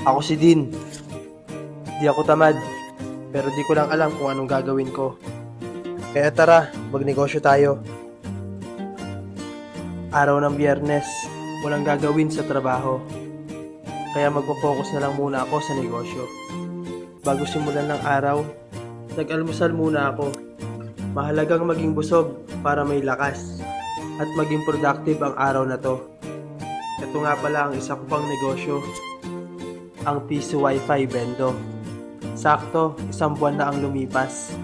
Ako si Dean. Di ako tamad, pero di ko lang alam kung anong gagawin ko. Kaya tara, magnegosyo tayo. Araw ng Biyernes, walang gagawin sa trabaho. Kaya magpo-focus na lang muna ako sa negosyo. Bago simulan ng araw, nag-almusal muna ako. Mahalagang maging busog para may lakas at maging productive ang araw na to. Ito nga pala ang isa ko pang negosyo, ang Piso Wi-Fi Bendo. Sakto, 1 buwan na ang lumipas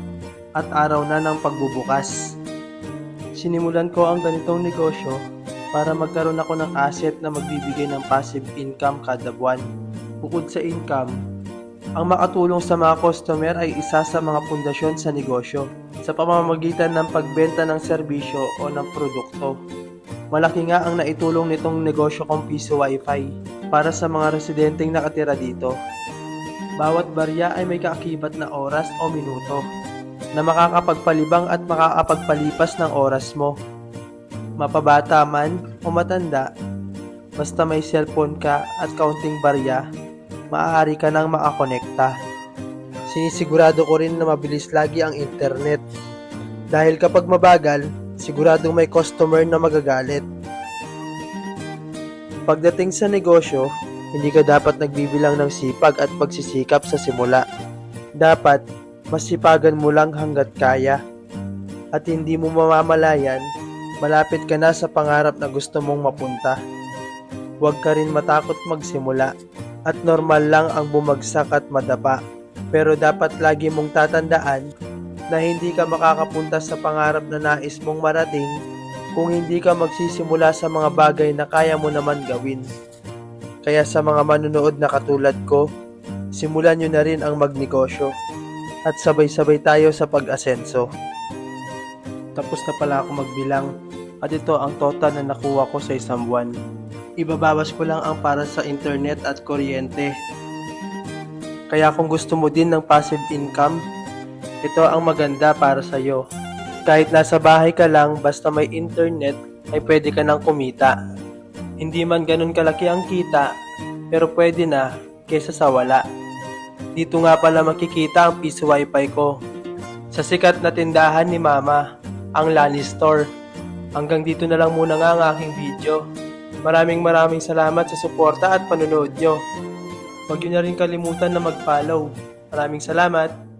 at araw na ng pagbubukas. Sinimulan ko ang ganitong negosyo para magkaroon ako ng asset na magbibigay ng passive income kada buwan. Bukod sa income, ang makatulong sa mga customer ay isa sa mga pundasyon sa negosyo sa pamamagitan ng pagbenta ng serbisyo o ng produkto. Malaki nga ang naitulong nitong negosyo kong Piso Wi-Fi para sa mga residenteng nakatira dito. Bawat barya ay may kaakibat na oras o minuto na makakapagpalibang at makakapagpalipas ng oras mo. Mapabata man o matanda, basta may cellphone ka at kaunting barya, maaari ka nang makakonekta. Sinisigurado ko rin na mabilis lagi ang internet. Dahil kapag mabagal, siguradong may customer na magagalit. Pagdating sa negosyo, hindi ka dapat nagbibilang ng sipag at pagsisikap sa simula. Dapat, masipagan mo lang hanggat kaya. At hindi mo mamamalayan, malapit ka na sa pangarap na gusto mong mapunta. Huwag ka rin matakot magsimula. At normal lang ang bumagsak at madapa. Pero dapat lagi mong tatandaan na hindi ka makakapunta sa pangarap na nais mong marating kung hindi ka magsisimula sa mga bagay na kaya mo naman gawin. Kaya sa mga manunood na katulad ko, simulan nyo na rin ang magnegosyo at sabay-sabay tayo sa pag-asenso. Tapos na pala ako magbilang at ito ang total na nakuha ko sa 1 buwan. Ibabawas ko lang ang para sa internet at kuryente. Kaya kung gusto mo din ng passive income, ito ang maganda para sa iyo. Kahit nasa bahay ka lang, basta may internet, ay pwede ka nang kumita. Hindi man ganun kalaki ang kita, pero pwede na kaysa sa wala. Dito nga pala makikita ang Piso Wi-Fi ko. Sa sikat na tindahan ni Mama, ang Lani Store. Hanggang dito na lang muna nga ang aking video. Maraming salamat sa suporta at panunood nyo. Huwag nyo na rin kalimutan na mag-follow. Maraming salamat!